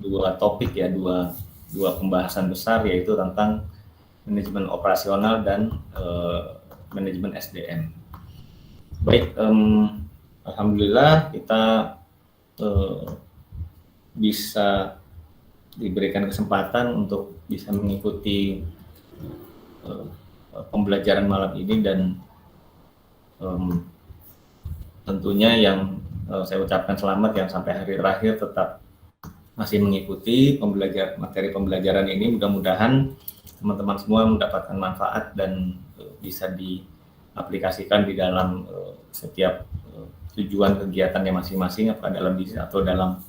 dua topik ya, dua pembahasan besar, yaitu tentang manajemen operasional dan manajemen SDM. Baik, alhamdulillah kita bisa diberikan kesempatan untuk bisa mengikuti pembelajaran malam ini, dan tentunya yang saya ucapkan selamat yang sampai hari terakhir tetap masih mengikuti materi pembelajaran ini. Mudah-mudahan teman-teman semua mendapatkan manfaat dan bisa diaplikasikan di dalam setiap tujuan kegiatannya masing-masing, apa dalam bisnis atau dalam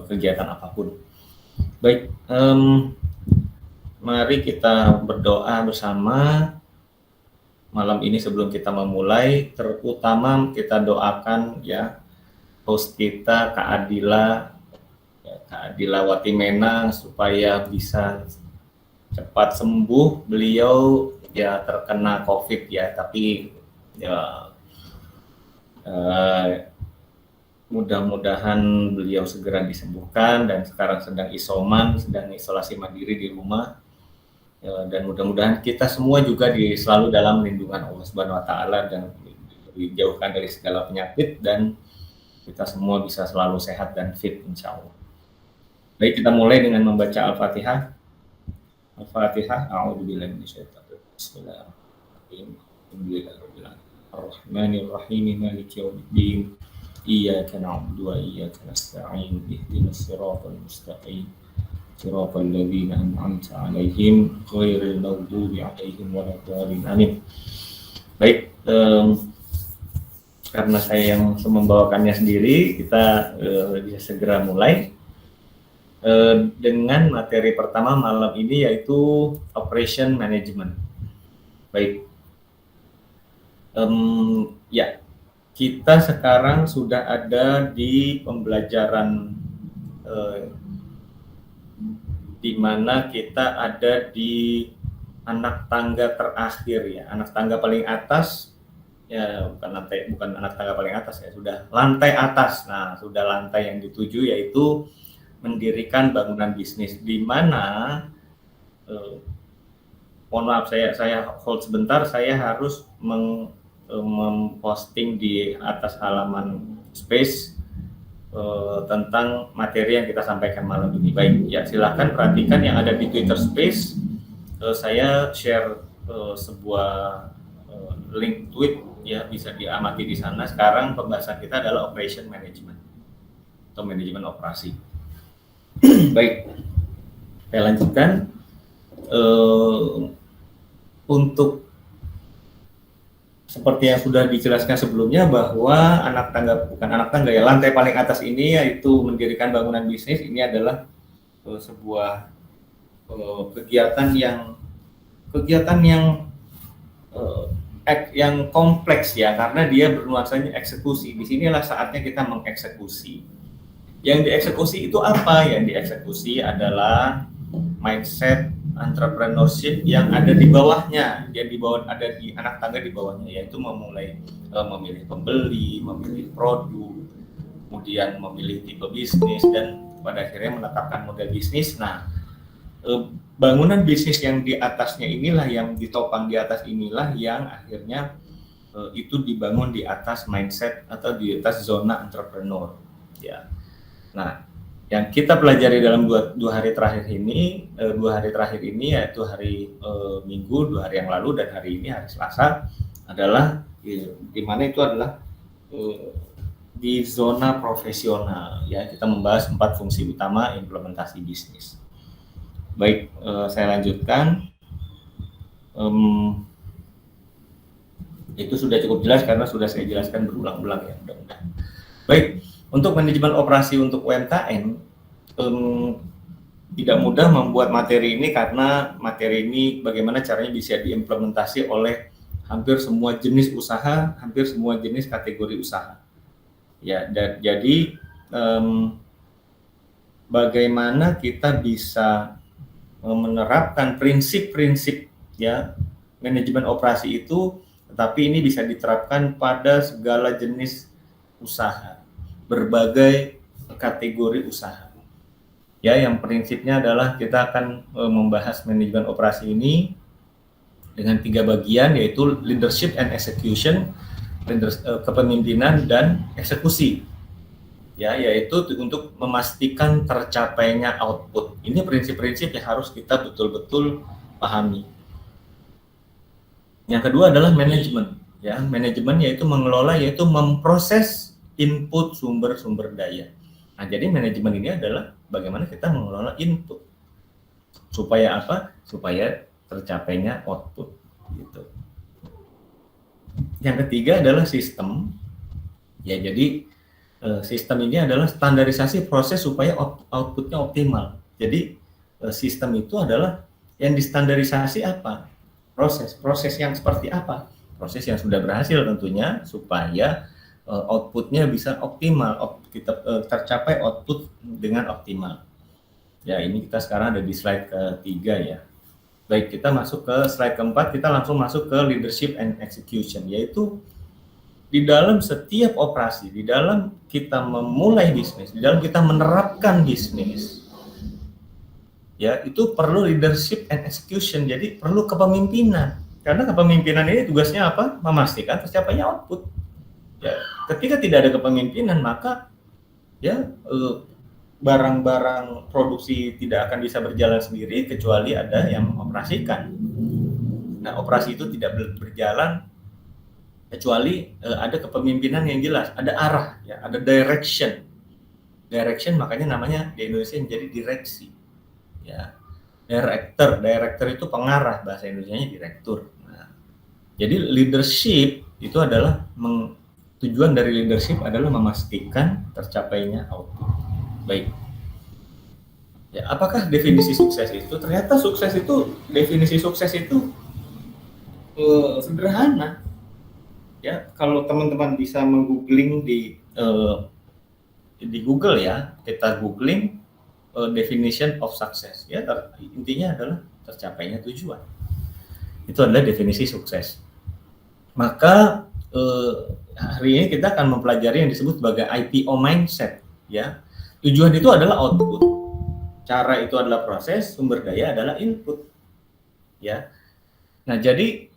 kegiatan apapun. Baik, mari kita berdoa bersama malam ini sebelum kita memulai. Terutama kita doakan ya host kita Kak Adila Watimena supaya bisa cepat sembuh. Beliau ya terkena COVID ya, tapi ya mudah-mudahan beliau segera disembuhkan, dan sekarang sedang isolasi mandiri di rumah. Dan mudah-mudahan kita semua juga selalu dalam lindungan Allah Subhanahu wa taala dan dijauhkan dari segala penyakit, dan kita semua bisa selalu sehat dan fit insyaallah. Baik, kita mulai dengan membaca Al-Fatihah. Al-Fatihah. A'udzubillahi minasyaitonir rajim. Bismillahirrahmanirrahim. Alhamdulillahirabbil alamin. Arrahmanirrahim. Maliki yaumiddin. Iyyaka na'budu wa iyyaka nasta'in. Ihdinas siratal mustaqim. Siratal ladzina an'amta 'alaihim ghairil maghdubi 'alaihim waladdallin. Amin. Baik, karena saya yang membawakannya sendiri, kita bisa segera mulai dengan materi pertama malam ini, yaitu Operation Management. Baik, ya, kita sekarang sudah ada di pembelajaran di mana kita ada di anak tangga terakhir ya, anak tangga paling atas ya, bukan anak tangga paling atas ya, sudah lantai atas. Nah, sudah lantai yang dituju, yaitu mendirikan bangunan bisnis, di mana mohon maaf, saya hold sebentar, saya harus memposting di atas halaman Space tentang materi yang kita sampaikan malam ini. Baik, ya silahkan perhatikan yang ada di Twitter Space. Saya share sebuah link tweet ya, bisa diamati di sana. Sekarang pembahasan kita adalah Operation Management atau manajemen operasi. Baik, saya lanjutkan. Untuk seperti yang sudah dijelaskan sebelumnya, bahwa lantai paling atas ini, yaitu mendirikan bangunan bisnis, ini adalah sebuah kegiatan yang kompleks ya, karena dia bernuansanya eksekusi. Di sinilah saatnya kita mengeksekusi. Yang dieksekusi itu apa? Yang dieksekusi adalah mindset entrepreneurship yang ada di bawahnya, ada di anak tangga di bawahnya, yaitu memulai memilih pembeli, memilih produk, kemudian memilih tipe bisnis, dan pada akhirnya menetapkan model bisnis. Nah, bangunan bisnis yang di atasnya inilah, yang ditopang di atas inilah, yang akhirnya itu dibangun di atas mindset atau di atas zona entrepreneur ya. Nah, yang kita pelajari dalam dua hari terakhir ini, yaitu hari Minggu, 2 hari yang lalu, dan hari ini hari Selasa, adalah di mana itu adalah di zona profesional ya. Kita membahas 4 fungsi utama implementasi bisnis. Baik, saya lanjutkan. Itu sudah cukup jelas karena sudah saya jelaskan berulang-ulang ya, mudah-mudahan. Baik, untuk manajemen operasi untuk UMKM, tidak mudah membuat materi ini, karena materi ini bagaimana caranya bisa diimplementasi oleh hampir semua jenis usaha, hampir semua jenis kategori usaha. Ya, dan jadi bagaimana kita bisa menerapkan prinsip-prinsip ya manajemen operasi itu, tetapi ini bisa diterapkan pada segala jenis usaha, berbagai kategori usaha. Ya, yang prinsipnya adalah kita akan membahas manajemen operasi ini dengan 3 bagian, yaitu leadership and execution, kepemimpinan dan eksekusi. Ya, yaitu untuk memastikan tercapainya output. Ini prinsip-prinsip yang harus kita betul-betul pahami. Yang kedua adalah manajemen. Ya, manajemen yaitu mengelola, yaitu memproses input sumber-sumber daya. Nah, jadi manajemen ini adalah bagaimana kita mengelola input. Supaya apa? Supaya tercapainya output. Gitu. Yang ketiga adalah sistem. Ya, jadi sistem ini adalah standarisasi proses supaya outputnya optimal. Jadi sistem itu adalah yang distandarisasi apa? Proses yang seperti apa? Proses yang sudah berhasil tentunya, supaya outputnya bisa optimal, kita tercapai output dengan optimal. Ya, ini kita sekarang ada di slide ketiga ya. Baik, kita masuk ke slide keempat, kita langsung masuk ke leadership and execution, yaitu di dalam setiap operasi, di dalam kita memulai bisnis, di dalam kita menerapkan bisnis, ya itu perlu leadership and execution. Jadi perlu kepemimpinan, karena kepemimpinan ini tugasnya apa? Memastikan tercapainya output. Ya, ketika tidak ada kepemimpinan, maka ya barang-barang produksi tidak akan bisa berjalan sendiri kecuali ada yang mengoperasikan. Nah, operasi itu tidak berjalan kecuali ada kepemimpinan yang jelas, ada arah, ya, ada direction. Direction makanya namanya di Indonesia menjadi direksi. Ya, director itu pengarah, bahasa Indonesianya direktur. Nah, jadi leadership itu adalah tujuan dari leadership adalah memastikan tercapainya output. Baik. Ya, apakah definisi sukses itu? Ternyata definisi sukses itu sederhana. Ya, kalau teman-teman bisa menggoogling di Google ya, kita googling definition of success. Ya, intinya adalah tercapainya tujuan. Itu adalah definisi sukses. Maka hari ini kita akan mempelajari yang disebut sebagai IPO mindset. Ya, tujuan itu adalah output, cara itu adalah proses, sumber daya adalah input. Ya, nah jadi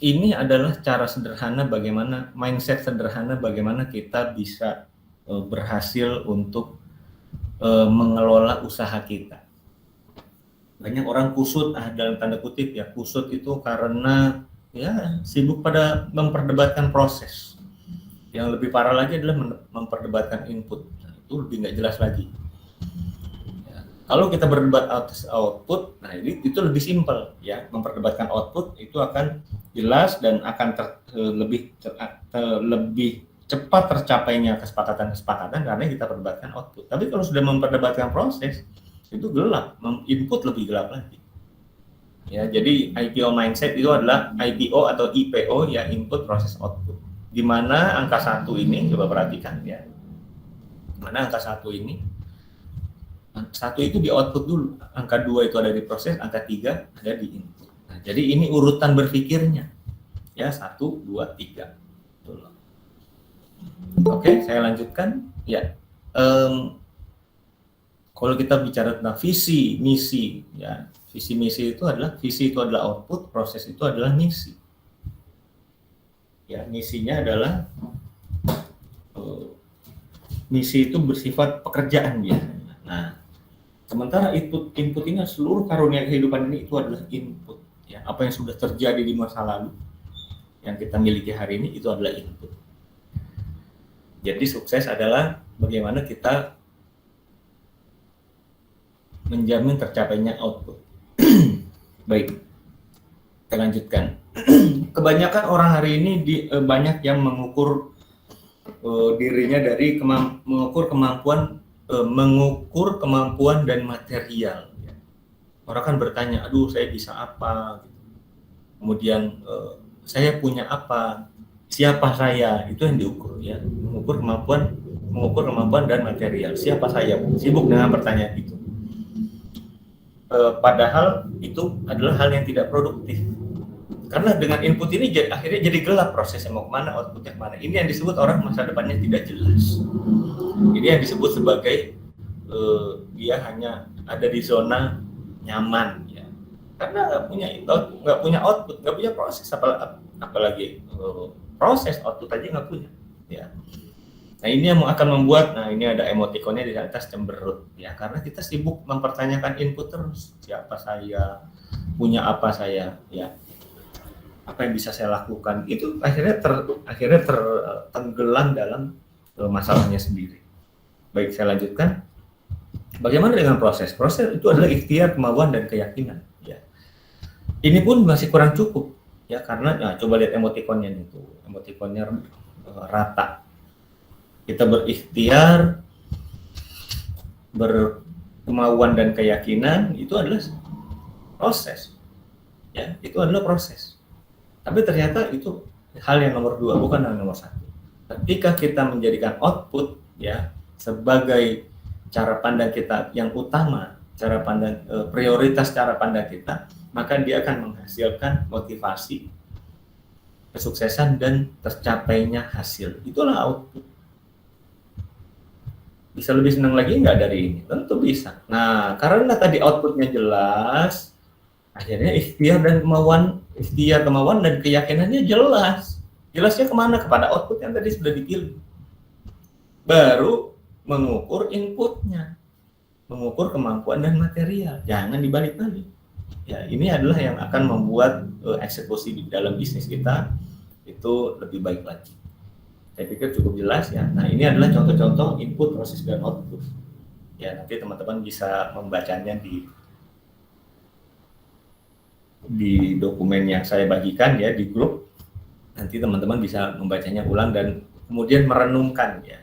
ini adalah cara sederhana bagaimana mindset sederhana bagaimana kita bisa berhasil untuk mengelola usaha kita. Banyak orang kusut, dalam tanda kutip ya, kusut itu karena ya sibuk pada memperdebatkan proses. Yang lebih parah lagi adalah memperdebatkan input. Nah, itu lebih nggak jelas lagi. Ya, kalau kita berdebat atas output, nah itu lebih simpel ya. Memperdebatkan output itu akan jelas dan akan lebih cepat tercapainya kesepakatan karena kita perdebatkan output. Tapi kalau sudah memperdebatkan proses, itu gelap, input lebih gelap lagi. Ya, jadi IPO mindset itu adalah IPO atau IPO ya, input proses output. Di mana angka 1 ini, coba perhatikan ya. Mana angka 1 ini? 1 itu di output dulu, angka 2 itu ada di proses, angka 3 ada di input. Nah, jadi ini urutan berpikirnya. Ya, 1, 2, 3. Betul. Oke, saya lanjutkan. Ya. Kalau kita bicara tentang visi, misi, ya. Visi itu adalah output, proses itu adalah misi. Ya, misinya adalah misi itu bersifat pekerjaan ya. Nah, sementara input ini seluruh karunia kehidupan ini itu adalah input. Ya, apa yang sudah terjadi di masa lalu yang kita miliki hari ini itu adalah input. Jadi sukses adalah bagaimana kita menjamin tercapainya output. Baik, kita lanjutkan. Kebanyakan orang hari ini banyak yang mengukur dirinya dari mengukur kemampuan dan material. Orang kan bertanya, aduh saya bisa apa? Kemudian saya punya apa? Siapa saya? Itu yang diukur ya. Mengukur kemampuan dan material. Siapa saya? Sibuk dengan pertanyaan itu. Padahal itu adalah hal yang tidak produktif. Karena dengan input ini akhirnya jadi gelap prosesnya mau kemana, outputnya kemana. Ini yang disebut orang masa depannya tidak jelas. Ini yang disebut sebagai dia hanya ada di zona nyaman, ya. Karena nggak punya output, nggak punya proses, apalagi proses output aja nggak punya, ya. Nah ini yang akan membuat, nah ini ada emotikonnya di atas cemberut, ya, karena kita sibuk mempertanyakan input terus, siapa saya, punya apa saya, ya, apa yang bisa saya lakukan, itu akhirnya tertenggelam dalam masalahnya sendiri. Baik, saya lanjutkan. Bagaimana dengan proses? Proses itu adalah ikhtiar, kemauan, dan keyakinan, ya. Ini pun masih kurang cukup, ya, karena nah, coba lihat emotikonnya itu, emotikonnya rata. Kita berikhtiar, berkemauan dan keyakinan, itu adalah proses, ya, itu adalah proses. Tapi ternyata itu hal yang nomor 2, bukan yang nomor 1. Ketika kita menjadikan output, ya, sebagai cara pandang kita yang utama, cara pandang prioritas cara pandang kita, maka dia akan menghasilkan motivasi, kesuksesan, dan tercapainya hasil. Itulah output. Bisa lebih senang lagi nggak dari ini? Tentu bisa. Nah, karena tadi outputnya jelas, akhirnya ikhtiar, kemauan, dan keyakinannya jelas. Jelasnya kemana? Kepada output yang tadi sudah dipilih. Baru mengukur inputnya, mengukur kemampuan dan material. Jangan dibalik-balik. Ya, ini adalah yang akan membuat eksekusi di dalam bisnis kita itu lebih baik lagi. Saya pikir cukup jelas, ya. Nah, ini adalah contoh-contoh input, proses, dan output. Ya, nanti teman-teman bisa membacanya di dokumen yang saya bagikan, ya, di grup. Nanti teman-teman bisa membacanya ulang dan kemudian merenungkannya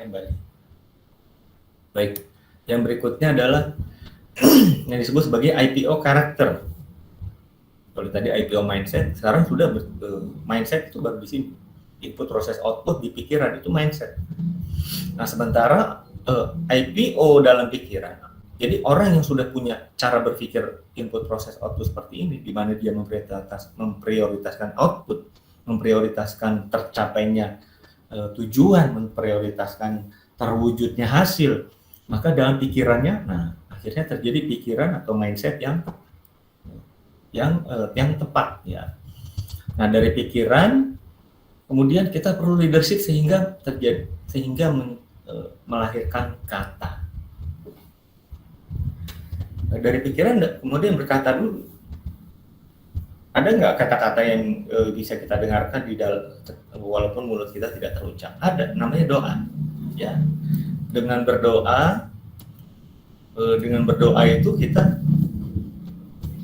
kembali. Baik, yang berikutnya adalah yang disebut sebagai IPO karakter. Kalau tadi IPO mindset, sekarang sudah mindset itu baru di sini. Input, proses, output di pikiran itu mindset. Nah, sementara IPO dalam pikiran, jadi orang yang sudah punya cara berpikir input, proses, output seperti ini, di mana dia memprioritaskan output, memprioritaskan tercapainya tujuan, memprioritaskan terwujudnya hasil, maka dalam pikirannya, nah, akhirnya terjadi pikiran atau mindset yang tepat, ya. Nah, dari pikiran kemudian kita perlu leadership sehingga melahirkan kata. Dari pikiran kemudian berkata dulu. Ada nggak kata-kata yang bisa kita dengarkan di dalam, walaupun mulut kita tidak terucap? Ada, namanya doa. Ya, dengan berdoa itu kita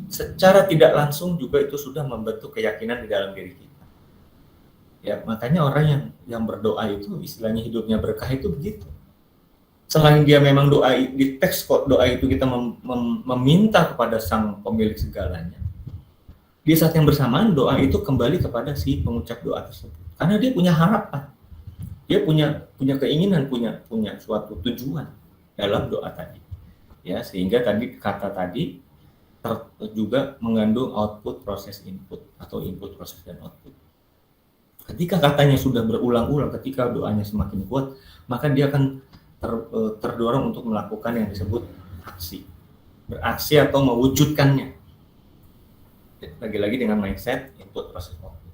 secara tidak langsung juga itu sudah membentuk keyakinan di dalam diri kita. Ya, makanya orang yang berdoa itu istilahnya hidupnya berkah itu begitu. Selain dia memang doa di teks kok doa itu kita meminta kepada sang pemilik segalanya. Di saat yang bersamaan doa itu kembali kepada si pengucap doa tersebut. Karena dia punya harapan. Dia punya keinginan, punya suatu tujuan dalam doa tadi. Ya, sehingga kata tadi juga mengandung output, proses, input, atau input, proses, dan output. Ketika katanya sudah berulang-ulang, ketika doanya semakin kuat, maka dia akan terdorong untuk melakukan yang disebut beraksi atau mewujudkannya. Lagi-lagi dengan mindset, input, proses, output.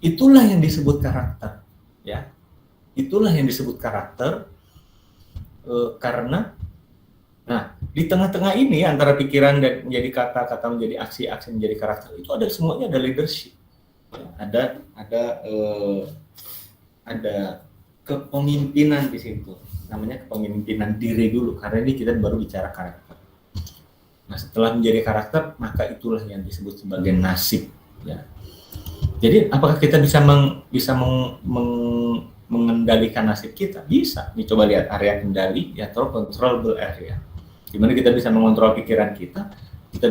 Itulah yang disebut karakter, ya. Itulah yang disebut karakter karena, nah, di tengah-tengah ini antara pikiran dan menjadi kata menjadi aksi menjadi karakter, itu semuanya ada leadership. Ada kepemimpinan di situ, namanya kepemimpinan diri dulu, karena ini kita baru bicara karakter. Nah, setelah menjadi karakter, maka itulah yang disebut sebagai nasib, ya. Jadi apakah kita bisa mengendalikan nasib kita? Bisa. Coba lihat area kendali, ya, atau controllable area, di mana kita bisa mengontrol pikiran kita. Kita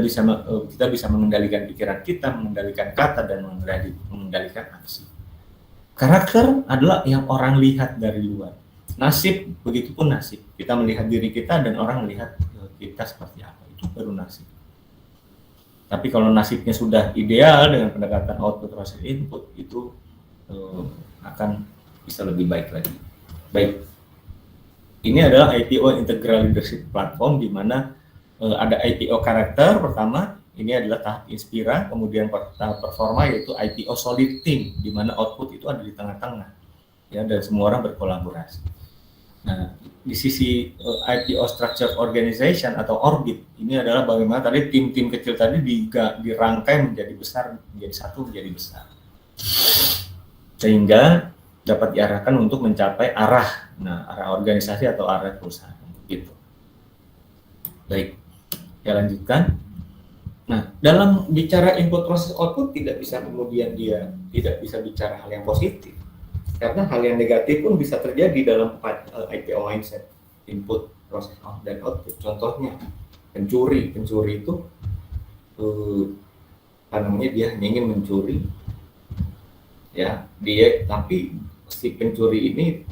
bisa mengendalikan pikiran kita, mengendalikan kata, dan mengendalikan aksi. Karakter adalah yang orang lihat dari luar. Nasib, begitupun nasib. Kita melihat diri kita dan orang melihat kita seperti apa. Itu baru nasib. Tapi kalau nasibnya sudah ideal dengan pendekatan output, proses, input, itu akan bisa lebih baik lagi. Baik. Ini adalah IPO Integral Leadership Platform, di mana ada IPO karakter pertama, ini adalah tahap Inspira, kemudian tahap performa yaitu IPO Solid Team, di mana output itu ada di tengah-tengah, ya, dan semua orang berkolaborasi. Nah, di sisi IPO Structure Organization atau Orbit, ini adalah bagaimana tadi tim-tim kecil tadi dirangkai menjadi besar, menjadi satu, menjadi besar, sehingga dapat diarahkan untuk mencapai arah, arah organisasi atau arah perusahaan, gitu. Baik, saya lanjutkan. Nah, dalam bicara input proses output tidak bisa kemudian dia tidak bisa bicara hal yang positif, karena hal yang negatif pun bisa terjadi dalam IPO mindset, input proses dan output. Contohnya pencuri itu namanya dia hanya ingin mencuri, ya, dia, tapi si pencuri ini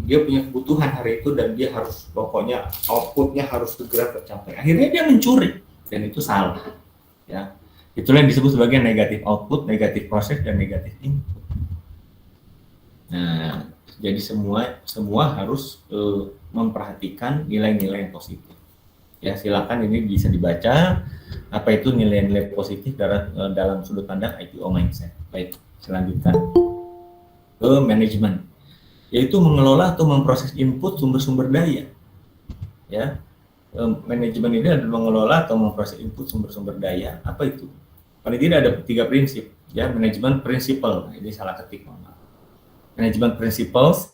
dia punya kebutuhan hari itu dan dia harus, pokoknya outputnya harus segera tercapai, akhirnya dia mencuri, dan itu salah, ya. Itulah yang disebut sebagai negatif output, negatif proses, dan negatif input. Nah, jadi semua harus memperhatikan nilai-nilai yang positif. Ya, silakan ini bisa dibaca apa itu nilai-nilai positif dalam sudut pandang IPO mindset. Baik, selanjutnya ke manajemen, yaitu mengelola atau memproses input sumber-sumber daya. Ya, manajemen ini adalah mengelola atau memproses input sumber-sumber daya. Apa itu? Paling tidak ada 3 prinsip. Ya, manajemen principle. Nah, ini salah ketik. Manajemen principles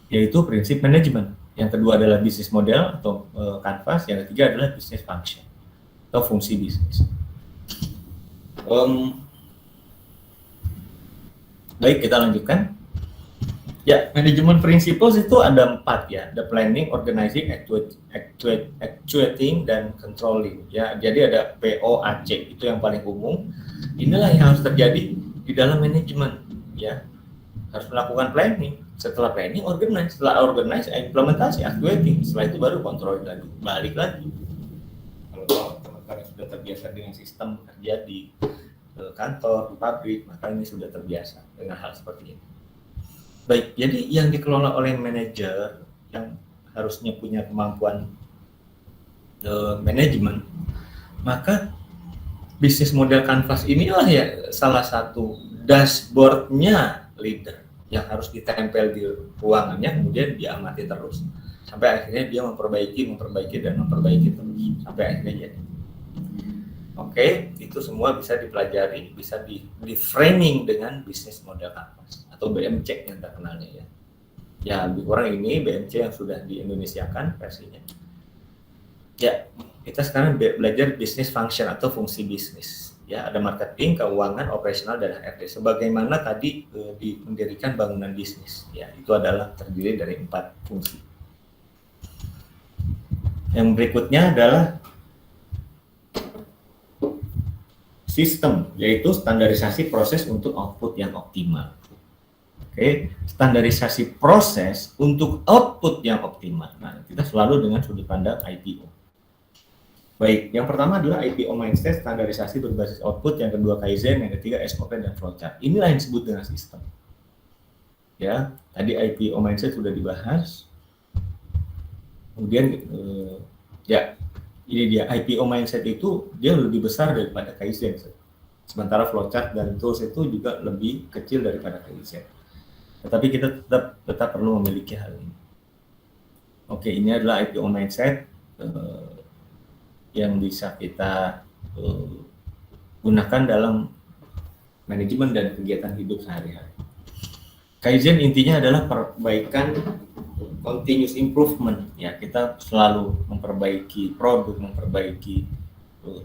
yaitu prinsip manajemen. Yang kedua adalah business model atau canvas. Yang ketiga adalah business function atau fungsi bisnis. Baik, kita lanjutkan. Ya, manajemen principles itu ada 4, ya. The planning, organizing, actuating, dan controlling. Ya, jadi ada POAC, itu yang paling umum. Inilah yang harus terjadi di dalam manajemen, ya. Harus melakukan planning, setelah planning organize, setelah organize implementasi, actuating, setelah itu baru kontrol lagi, balik lagi. Kalau teman-teman sudah terbiasa dengan sistem kerja di kantor, di pabrik, maka ini sudah terbiasa dengan hal seperti ini. Baik, jadi yang dikelola oleh manajer yang harusnya punya kemampuan manajemen, maka bisnis model canvas inilah ya salah satu dashboardnya leader yang harus ditempel di ruangannya, kemudian diamati terus sampai akhirnya dia memperbaiki terus sampai akhirnya jadi. Oke, itu semua bisa dipelajari, bisa di framing dengan bisnis model canvas atau BMC yang terkenalnya, ya. Ya, lebih kurang ini BMC yang sudah di Indonesiakan versinya. Ya, kita sekarang belajar bisnis function atau fungsi bisnis. Ya, ada marketing, keuangan, operasional, dan HRD. Sebagaimana tadi mendirikan bangunan bisnis, ya, itu adalah terdiri dari 4 fungsi. Yang berikutnya adalah sistem, yaitu standarisasi proses untuk output yang optimal. Oke, standarisasi proses untuk output yang optimal. Nah, kita selalu dengan sudut pandang IPO. Baik, yang pertama adalah IPO mindset, standarisasi berbasis output, yang kedua Kaizen, yang ketiga SOP dan flowchart. Inilah yang disebut dengan sistem. Ya, tadi IPO mindset sudah dibahas. Kemudian ya, ini dia IPO mindset itu dia lebih besar daripada Kaizen. Sementara flowchart dan tools itu juga lebih kecil daripada Kaizen. Tetapi kita tetap perlu memiliki hal ini. Oke, ini adalah IPO mindset yang bisa kita gunakan dalam manajemen dan kegiatan hidup sehari-hari. Kaizen intinya adalah perbaikan, continuous improvement, ya, kita selalu memperbaiki produk, memperbaiki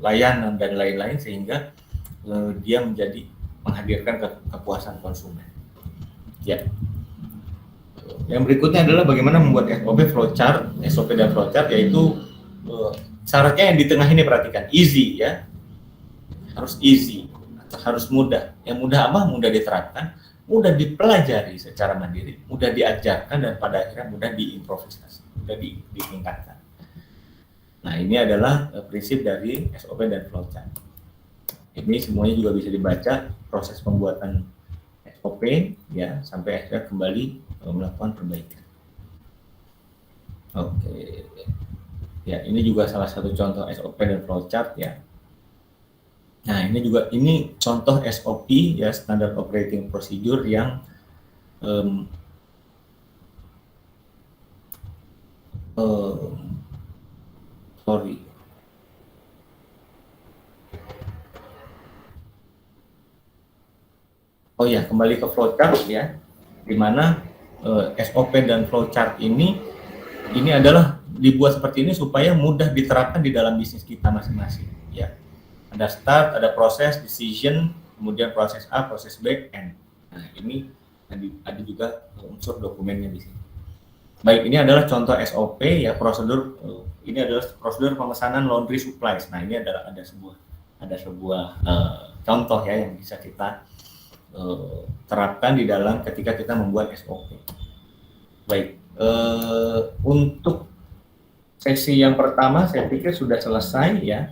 layanan dan lain-lain sehingga dia menjadi menghadirkan kepuasan konsumen. Ya. Yang berikutnya adalah bagaimana membuat SOP dan flowchart, yaitu syaratnya yang di tengah ini, perhatikan, easy, ya, harus easy atau harus mudah. Yang mudah apa? Mudah diterapkan, mudah dipelajari secara mandiri, mudah diajarkan, dan pada akhirnya mudah diimprovisasi, mudah ditingkatkan. Nah, ini adalah prinsip dari SOP dan flowchart. Ini semuanya juga bisa dibaca proses pembuatan SOP, ya, sampai akhirnya kembali melakukan perbaikan. Oke. Ya, ini juga salah satu contoh SOP dan flowchart ya. Nah, ini contoh SOP ya, Standard Operating Procedure yang um, sorry. Oh ya, kembali ke flowchart ya, di mana SOP dan flowchart ini adalah dibuat seperti ini supaya mudah diterapkan di dalam bisnis kita masing-masing ya. Ada start, ada proses, decision, kemudian proses A, proses B, end. Nah, ini ada juga unsur dokumennya di sini. Baik, ini adalah contoh SOP ya, prosedur. Ini adalah prosedur pemesanan laundry supplies. Nah, ini adalah ada sebuah contoh ya yang bisa kita terapkan di dalam ketika kita membuat SOP. Baik, untuk sesi yang pertama saya pikir sudah selesai ya.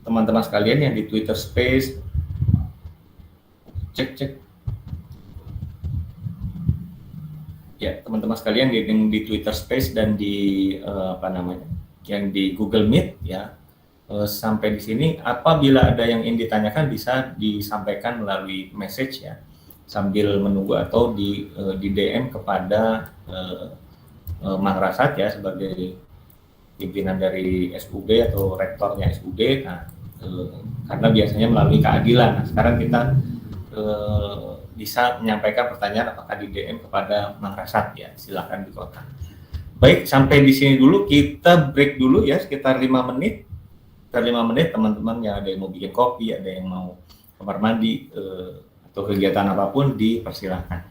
Teman-teman sekalian yang di Twitter Space, cek ya, teman-teman sekalian di Twitter Space dan di yang di Google Meet ya. Sampai di sini, apabila ada yang ingin ditanyakan bisa disampaikan melalui message ya, sambil menunggu, atau di DM kepada Mang Rasad ya, sebagai pimpinan dari SUB atau rektornya SUB. Nah, karena biasanya melalui keadilan. Nah, sekarang kita bisa menyampaikan pertanyaan apakah di DM kepada Mang Rasad ya, silakan di kontak. Baik, sampai di sini dulu, kita break dulu ya, sekitar 5 menit. Teman-teman yang ada yang mau bikin kopi, ada yang mau kamar mandi, atau kegiatan apapun, dipersilahkan.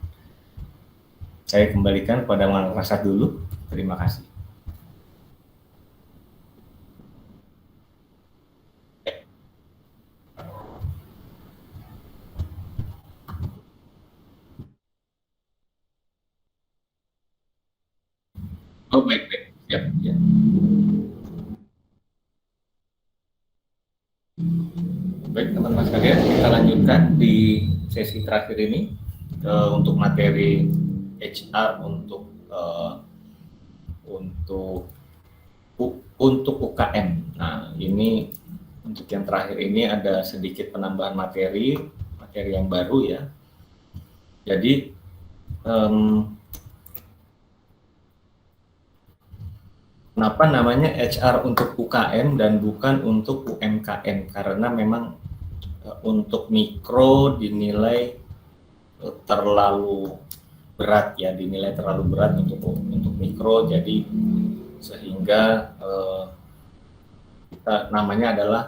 Saya kembalikan kepada Mang Rasad dulu. Terima kasih. Oh, baik. Siap. Ya. Baik, teman-teman sekalian, kita lanjutkan di sesi terakhir ini untuk materi HR untuk UKM. Nah, ini untuk yang terakhir ini ada sedikit penambahan materi yang baru ya. Jadi kenapa namanya HR untuk UKM dan bukan untuk UMKM? Karena memang untuk mikro dinilai terlalu berat ya, untuk mikro, jadi sehingga kita namanya adalah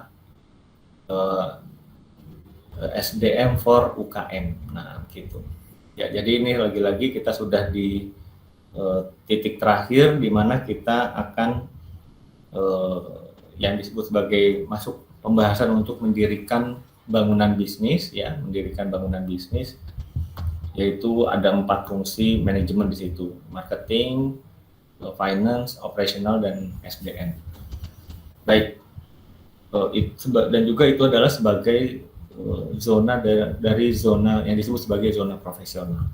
SDM for UKM. Nah, gitu. Ya, jadi ini lagi-lagi kita sudah di titik terakhir di mana kita akan yang disebut sebagai masuk pembahasan untuk mendirikan bangunan bisnis ya, yaitu ada 4 fungsi manajemen di situ: marketing, finance, operational, dan SDM. Baik, dan juga itu adalah sebagai zona dari zona yang disebut sebagai zona profesional.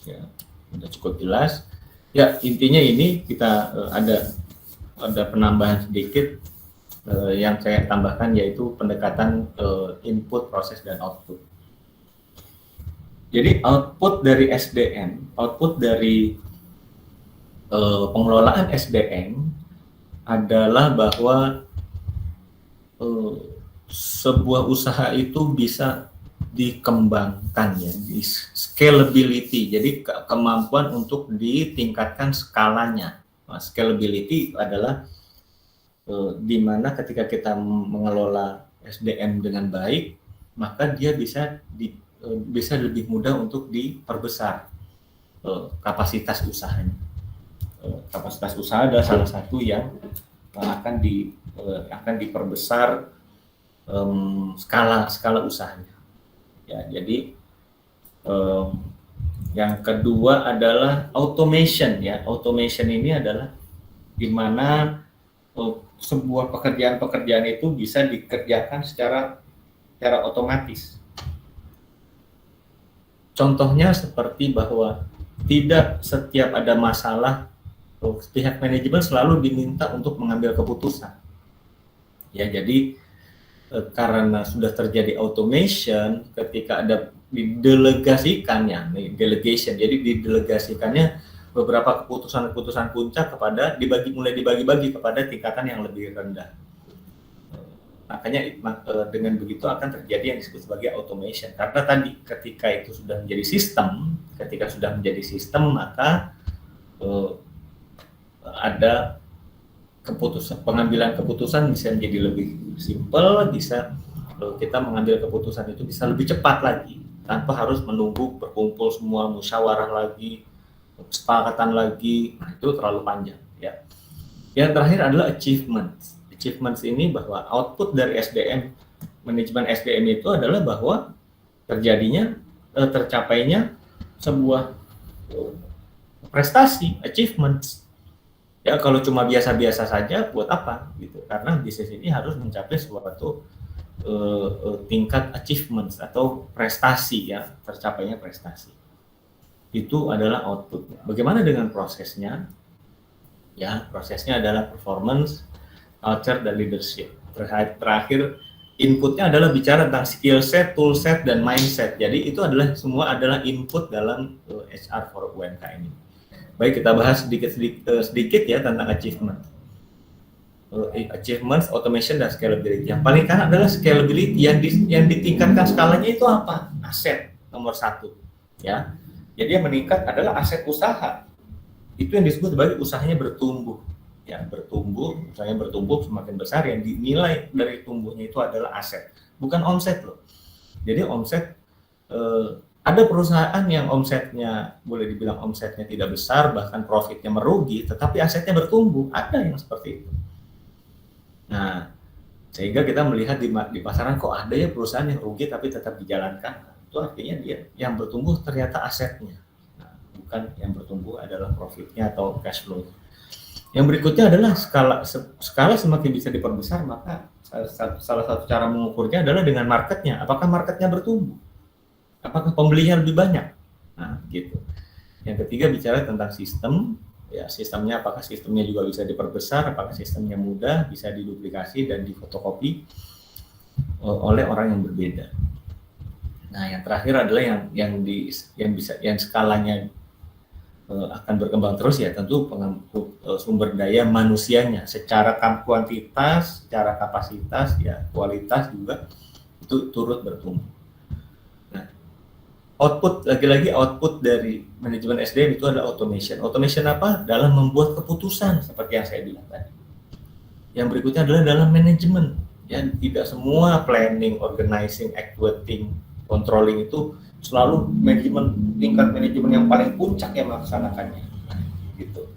Ya, sudah cukup jelas. Ya, intinya ini kita ada penambahan sedikit yang saya tambahkan, yaitu pendekatan input, proses, dan output. Jadi output dari SDM, output dari pengelolaan SDM adalah bahwa sebuah usaha itu bisa dikembangkan ya, di scalability. Jadi kemampuan untuk ditingkatkan skalanya. Nah, scalability adalah di mana ketika kita mengelola SDM dengan baik, maka dia bisa lebih mudah untuk diperbesar kapasitas usahanya. Kapasitas usaha adalah salah satu yang akan diperbesar skala usahanya. Ya, jadi yang kedua adalah automation ya. Automation ini adalah di mana sebuah pekerjaan itu bisa dikerjakan secara otomatis. Contohnya seperti bahwa tidak setiap ada masalah pihak manajemen selalu diminta untuk mengambil keputusan. Ya, jadi karena sudah terjadi automation, ketika ada didelegasikannya, delegation, jadi didelegasikannya beberapa keputusan-keputusan puncak mulai dibagi-bagi kepada tingkatan yang lebih rendah. Makanya dengan begitu akan terjadi yang disebut sebagai automation. Karena tadi ketika itu sudah menjadi sistem, maka ada pengambilan keputusan bisa menjadi lebih simpel, bisa kita mengambil keputusan itu bisa lebih cepat lagi tanpa harus menunggu berkumpul semua, musyawarah lagi, kesepakatan lagi. Nah, itu terlalu panjang ya. Yang terakhir adalah achievements. Achievements ini bahwa output dari manajemen SDM itu adalah bahwa tercapainya sebuah prestasi, achievements. Ya, kalau cuma biasa-biasa saja buat apa gitu, karena bisnis ini harus mencapai suatu tingkat achievements atau prestasi, ya, tercapainya prestasi. Itu adalah outputnya. Bagaimana dengan prosesnya? Ya, prosesnya adalah performance, culture, dan leadership. Terakhir inputnya adalah bicara tentang skill set, tool set, dan mindset. Jadi itu semua adalah input dalam HR for UMKM ini. Baik, kita bahas sedikit ya tentang achievement. Achievements, automation, dan scalability. Yang paling kanan adalah scalability, yang ditingkatkan skalanya itu apa? Aset nomor 1. Ya. Jadi yang meningkat adalah aset usaha. Itu yang disebut sebagai usahanya bertumbuh. Ya, usahanya bertumbuh semakin besar, yang dinilai dari tumbuhnya itu adalah aset, bukan omset loh. Jadi omset, ada perusahaan yang omsetnya boleh dibilang omsetnya tidak besar, bahkan profitnya merugi, tetapi asetnya bertumbuh. Ada yang seperti itu. Nah, sehingga kita melihat di pasaran kok ada ya perusahaan yang rugi tapi tetap dijalankan. Itu artinya dia yang bertumbuh ternyata asetnya. Nah, bukan yang bertumbuh adalah profitnya atau cash flow. Yang berikutnya adalah skala semakin bisa diperbesar, maka salah satu cara mengukurnya adalah dengan marketnya. Apakah marketnya bertumbuh? Apakah pembelinya lebih banyak? Nah, gitu. Yang ketiga bicara tentang sistem. Ya, sistemnya, apakah sistemnya juga bisa diperbesar? Apakah sistemnya mudah, bisa diduplikasi dan difotokopi oleh orang yang berbeda? Nah, yang terakhir adalah yang skalanya akan berkembang terus, ya tentu sumber daya manusianya secara kuantitas, secara kapasitas, ya kualitas juga itu turut bertumbuh. Nah, lagi-lagi output dari manajemen SDM itu adalah automation. Automation apa? Dalam membuat keputusan seperti yang saya bilang tadi. Yang berikutnya adalah dalam manajemen. Ya, tidak semua planning, organizing, actuating, controlling itu selalu tingkat manajemen yang paling puncak yang melaksanakannya, gitu.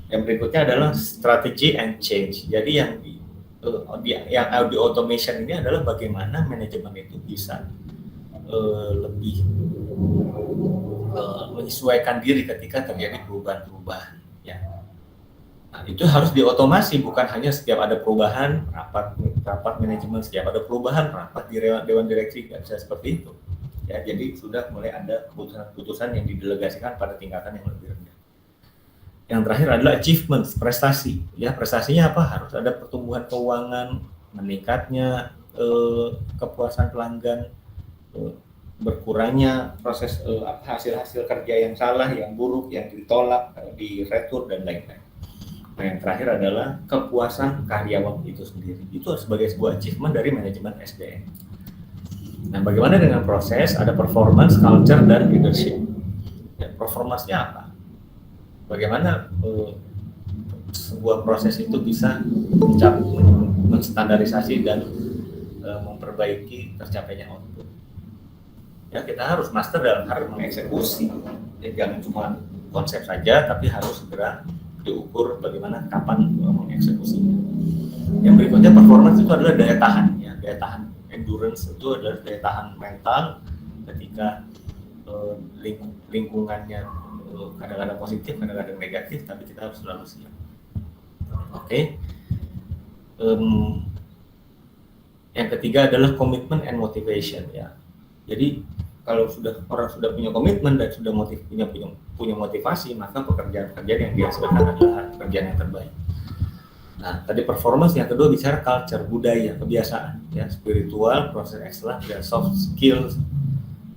Yang berikutnya adalah strategy and change. Jadi yang di automation ini adalah bagaimana manajemen itu bisa lebih menyesuaikan diri ketika terjadi perubahan-perubahan. Ya. Nah, itu harus diotomasi, bukan hanya setiap ada perubahan rapat manajemen, setiap ada perubahan rapat di dewan direksi, nggak bisa seperti itu. Ya, jadi sudah mulai ada keputusan-keputusan yang didelegasikan pada tingkatan yang lebih rendah. Yang terakhir adalah achievement, prestasi. Ya, prestasinya apa? Harus ada pertumbuhan keuangan, meningkatnya kepuasan pelanggan, berkurangnya proses hasil-hasil kerja yang salah, yang buruk, yang ditolak, diretur, dan lain-lain. Nah, yang terakhir adalah kepuasan karyawan itu sendiri. Itu sebagai sebuah achievement dari manajemen SDM. Nah, bagaimana dengan proses? Ada performance, culture, dan leadership. Ya, performance-nya apa? Bagaimana sebuah proses itu bisa menstandarisasi dan memperbaiki tercapainya output. Ya, kita harus master dalam hal mengeksekusi. Ya, jangan cuma konsep saja, tapi harus segera diukur bagaimana kapan mengeksekusinya. Yang berikutnya performance itu adalah daya tahan. Ya, daya tahan. Endurance itu adalah daya tahan mental ketika lingkungannya kadang-kadang positif, kadang-kadang negatif, tapi kita harus selalu siap. Oke. Yang ketiga adalah commitment and motivation, ya. Jadi kalau orang sudah punya komitmen dan sudah punya motivasi, maka pekerjaan-pekerjaan yang dihasilkan adalah pekerjaan yang terbaik. Nah, tadi performance, yang kedua bicara culture, budaya, kebiasaan, ya, spiritual, proses excellence, dan soft skills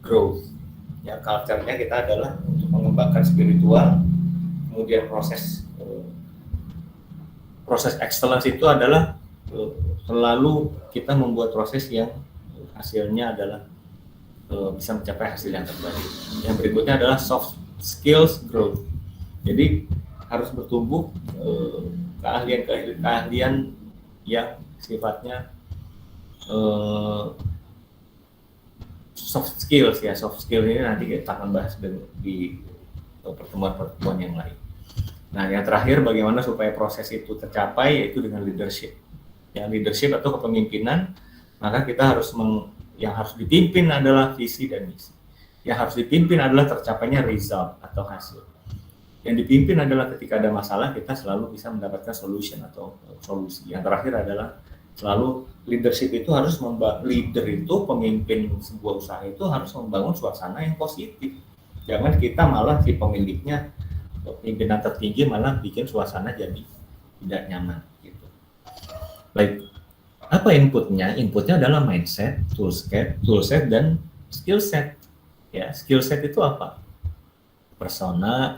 growth. Ya, culture-nya kita adalah untuk mengembangkan spiritual, kemudian proses excellence itu adalah selalu kita membuat proses yang hasilnya adalah bisa mencapai hasil yang terbaik. Yang berikutnya adalah soft skills growth. Jadi harus bertumbuh keahlian yang sifatnya soft skills, ya. Soft skill ini nanti kita akan bahas di pertemuan-pertemuan yang lain. Nah, yang terakhir, bagaimana supaya proses itu tercapai, yaitu dengan leadership. Yang leadership atau kepemimpinan, maka kita harus yang harus dipimpin adalah visi dan misi. Yang harus dipimpin adalah tercapainya result atau hasil. Yang dipimpin adalah ketika ada masalah, kita selalu bisa mendapatkan solution atau solusi. Yang terakhir adalah selalu leadership itu harus pemimpin sebuah usaha itu harus membangun suasana yang positif. Jangan kita malah si pemiliknya, pimpinan tertinggi malah bikin suasana jadi tidak nyaman gitu. Baik, apa inputnya? Inputnya adalah mindset, toolset dan skill set. Ya, skill set itu apa? Personal,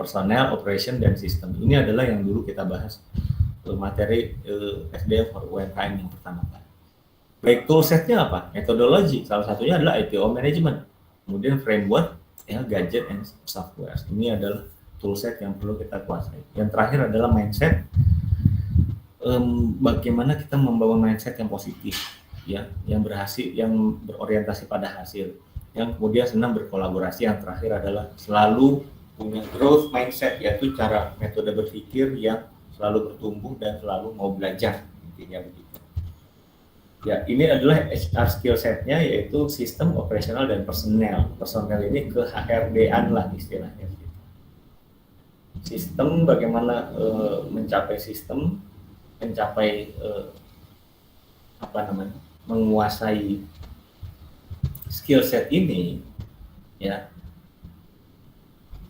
operation, dan sistem. Ini adalah yang dulu kita bahas materi SDM for UMKM yang pertama kali. Baik, toolsetnya apa? Metodologi. Salah satunya adalah ITO management. Kemudian framework, ya, gadget and software. Ini adalah toolset yang perlu kita kuasai. Yang terakhir adalah mindset. Bagaimana kita membawa mindset yang positif, ya, yang berhasil, yang berorientasi pada hasil, yang kemudian senang berkolaborasi. Yang terakhir adalah selalu punya growth mindset, yaitu cara metode berpikir yang selalu bertumbuh dan selalu mau belajar, intinya begitu. Ya, ini adalah HR skill setnya, yaitu sistem, operasional, dan personel. Personel ini ke HRD-an lah istilahnya. Sistem, bagaimana mencapai sistem, menguasai skill set ini, ya,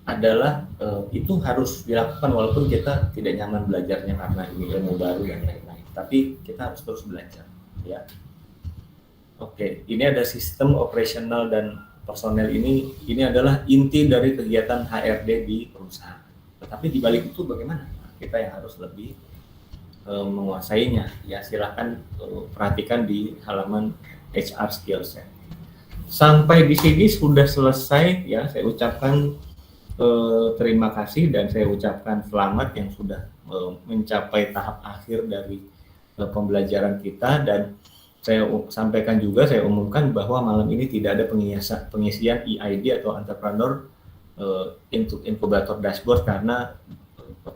adalah itu harus dilakukan walaupun kita tidak nyaman belajarnya karena ini ilmu baru dan lain-lain. Tapi kita harus terus belajar, ya. Oke, ini ada sistem, operasional, dan personel. Ini adalah inti dari kegiatan HRD di perusahaan. Tetapi di balik itu bagaimana? Kita yang harus lebih menguasainya. Ya, silakan perhatikan di halaman HR skill set. Sampai di sini sudah selesai, ya. Saya ucapkan terima kasih dan saya ucapkan selamat yang sudah mencapai tahap akhir dari pembelajaran kita. Dan saya sampaikan juga, saya umumkan bahwa malam ini tidak ada pengisian EID atau Entrepreneur Incubator Dashboard, karena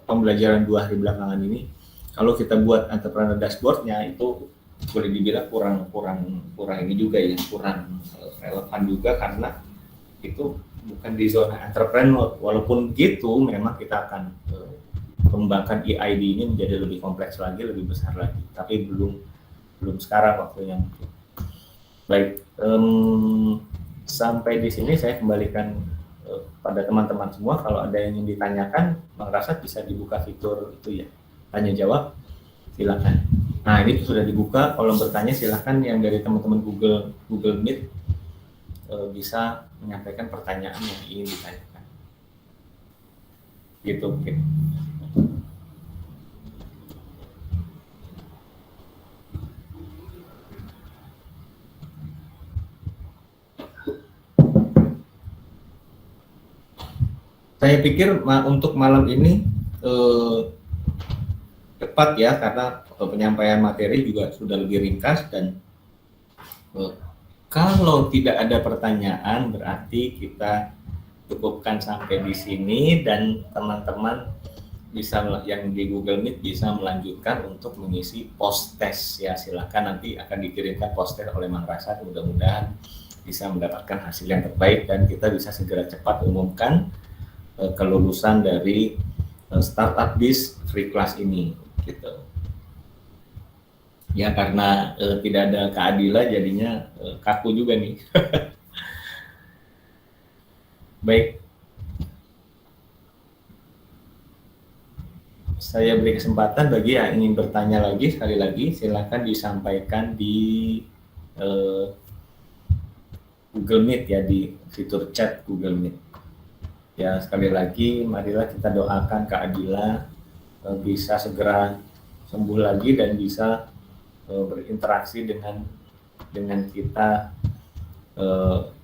pembelajaran 2 hari belakangan ini, kalau kita buat Entrepreneur Dashboard-nya itu boleh dibilang kurang ini juga, ya, kurang relevan juga, karena itu bukan di zona entrepreneur. Walaupun gitu, memang kita akan kembangkan EID ini menjadi lebih kompleks lagi, lebih besar lagi, tapi belum sekarang waktunya. Baik, sampai di sini saya kembalikan pada teman-teman semua. Kalau ada yang ingin ditanyakan, Bang Rasad bisa dibuka fitur itu, ya, tanya jawab, silakan. Nah, ini sudah dibuka kolom bertanya, silakan yang dari teman-teman Google Meet bisa menyampaikan pertanyaan yang ingin ditanyakan. Gitu, oke. Saya pikir untuk malam ini cepat, ya, karena penyampaian materi juga sudah lebih ringkas. Dan kalau tidak ada pertanyaan, berarti kita cukupkan sampai di sini, dan teman-teman bisa yang di Google Meet bisa melanjutkan untuk mengisi post test, ya. Silakan, nanti akan dikirimkan post test oleh Mang Rasad. Mudah-mudahan bisa mendapatkan hasil yang terbaik dan kita bisa segera cepat umumkan kelulusan dari Startup Biz free class ini, gitu. Ya, karena tidak ada keadilan, jadinya kaku juga nih. Baik, saya beri kesempatan bagi yang ingin bertanya lagi, sekali lagi silakan disampaikan di eh, Google Meet ya, di fitur chat Google Meet. Ya, sekali lagi marilah kita doakan Kak Adila bisa segera sembuh lagi dan bisa berinteraksi dengan kita,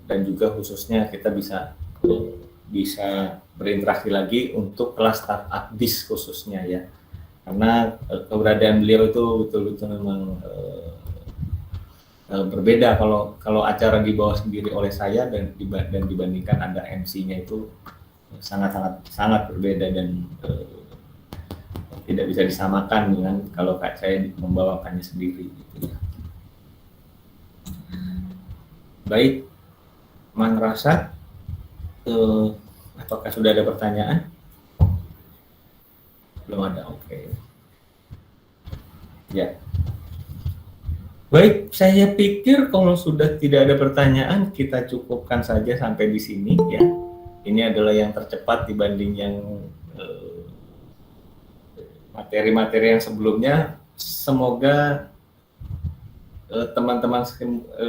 dan juga khususnya kita bisa berinteraksi lagi untuk kelas startup bis khususnya ya, karena keberadaan beliau itu betul-betul memang berbeda kalau acara dibawa sendiri oleh saya dan dibandingkan ada MC-nya itu sangat berbeda dan tidak bisa disamakan dengan kalau saya membawakannya sendiri gitu ya. Baik, Mang Rasa, apakah sudah ada pertanyaan? Belum ada, oke. Ya. Baik, saya pikir kalau sudah tidak ada pertanyaan, kita cukupkan saja sampai di sini ya. Ini adalah yang tercepat dibanding yang materi-materi yang sebelumnya. Semoga teman-teman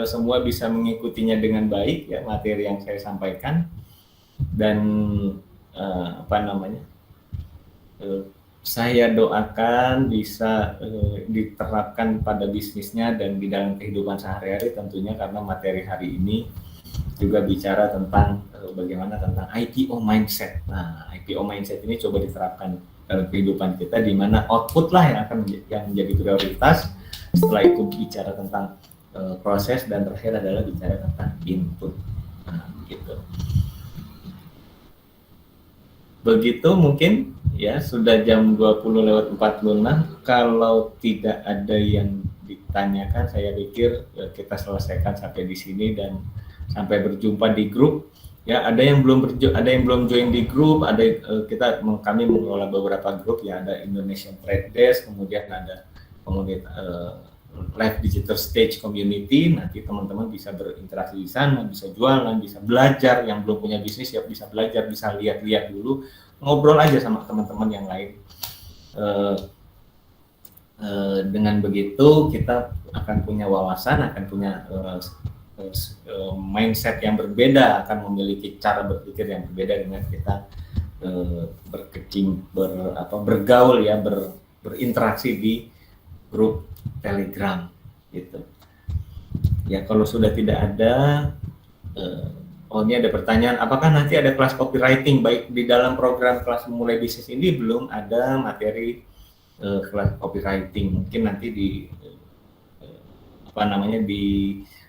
semua bisa mengikutinya dengan baik ya, materi yang saya sampaikan, dan saya doakan bisa diterapkan pada bisnisnya dan di dalam kehidupan sehari-hari tentunya, karena materi hari ini juga bicara tentang bagaimana tentang IPO mindset. Nah, IPO mindset ini coba diterapkan dalam kehidupan kita, di mana output lah yang menjadi prioritas. Setelah itu bicara tentang proses, dan terakhir adalah bicara tentang input. Nah, gitu. Begitu mungkin ya, sudah jam 20:46. Kalau tidak ada yang ditanyakan, saya pikir kita selesaikan sampai di sini dan sampai berjumpa di grup. Ya, ada yang belum join di grup, kami mengelola beberapa grup ya, ada Indonesian Trade Desk, kemudian ada komunitas Live Digital Stage Community. Nanti teman-teman bisa berinteraksi di sana, bisa jualan, bisa belajar. Yang belum punya bisnis ya bisa belajar, bisa lihat-lihat dulu, ngobrol aja sama teman-teman yang lain. Dengan begitu kita akan punya wawasan, akan punya mindset yang berbeda, akan memiliki cara berpikir yang berbeda dengan kita bergaul ya, berinteraksi di grup Telegram gitu. Ya, kalau sudah tidak ada, ini ada pertanyaan, apakah nanti ada kelas copywriting? Baik, di dalam program kelas memulai bisnis ini belum ada materi kelas copywriting. Mungkin nanti di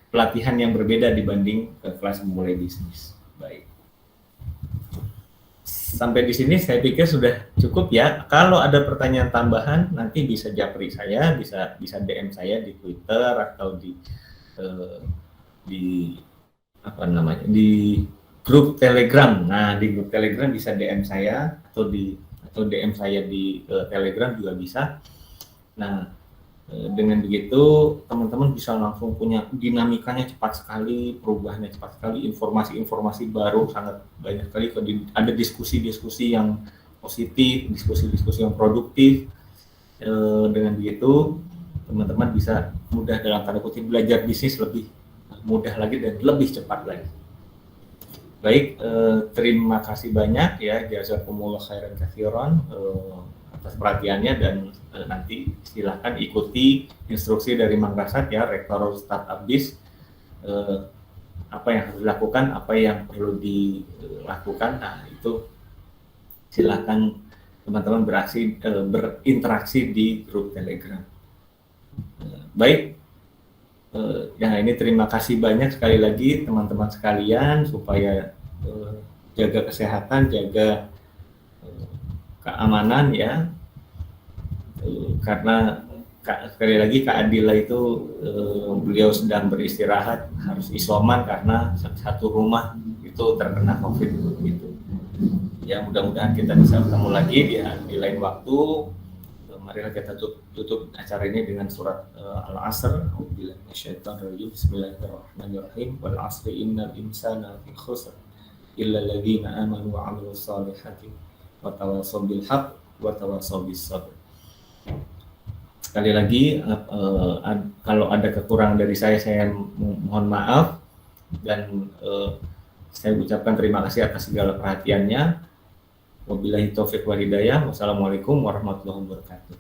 pelatihan yang berbeda dibanding kelas memulai bisnis. Baik. Sampai di sini saya pikir sudah cukup ya. Kalau ada pertanyaan tambahan nanti bisa japri saya, bisa DM saya di Twitter atau di grup Telegram. Nah, di grup Telegram bisa DM saya atau DM saya di Telegram juga bisa. Nah, dengan begitu teman-teman bisa langsung punya dinamikanya cepat sekali, perubahannya cepat sekali, informasi-informasi baru sangat banyak sekali, ada diskusi-diskusi yang positif, diskusi-diskusi yang produktif. Dengan begitu teman-teman bisa mudah dalam tanda kutip belajar bisnis lebih mudah lagi dan lebih cepat lagi. Baik, terima kasih banyak ya, jazakumullah khairan katsiran atas perhatiannya, dan nanti silahkan ikuti instruksi dari Mang Rasad ya, Rektor Startup Biz, apa yang harus dilakukan, apa yang perlu dilakukan. Nah, itu silahkan teman-teman berinteraksi di grup Telegram. Baik, ini terima kasih banyak sekali lagi teman-teman sekalian, supaya jaga kesehatan, jaga keamanan ya, karena sekali lagi Kak Adila itu beliau sedang beristirahat, harus isoman karena satu rumah itu terkena COVID gitu. Ya, mudah-mudahan kita bisa ketemu lagi di lain waktu. Marilah kita tutup acara ini dengan surat Al-Asr. Bismillahirrahmanirrahim. Wal 'asri innal insana lafi khusr illal ladzina amanu wa 'amilus shalihati wa tawassaw bil haqq wa tawassaw bis sabr. Sekali lagi, kalau ada kekurangan dari saya mohon maaf, dan saya ucapkan terima kasih atas segala perhatiannya. Wabillahi taufiq wal hidayah. Wassalamualaikum warahmatullahi wabarakatuh.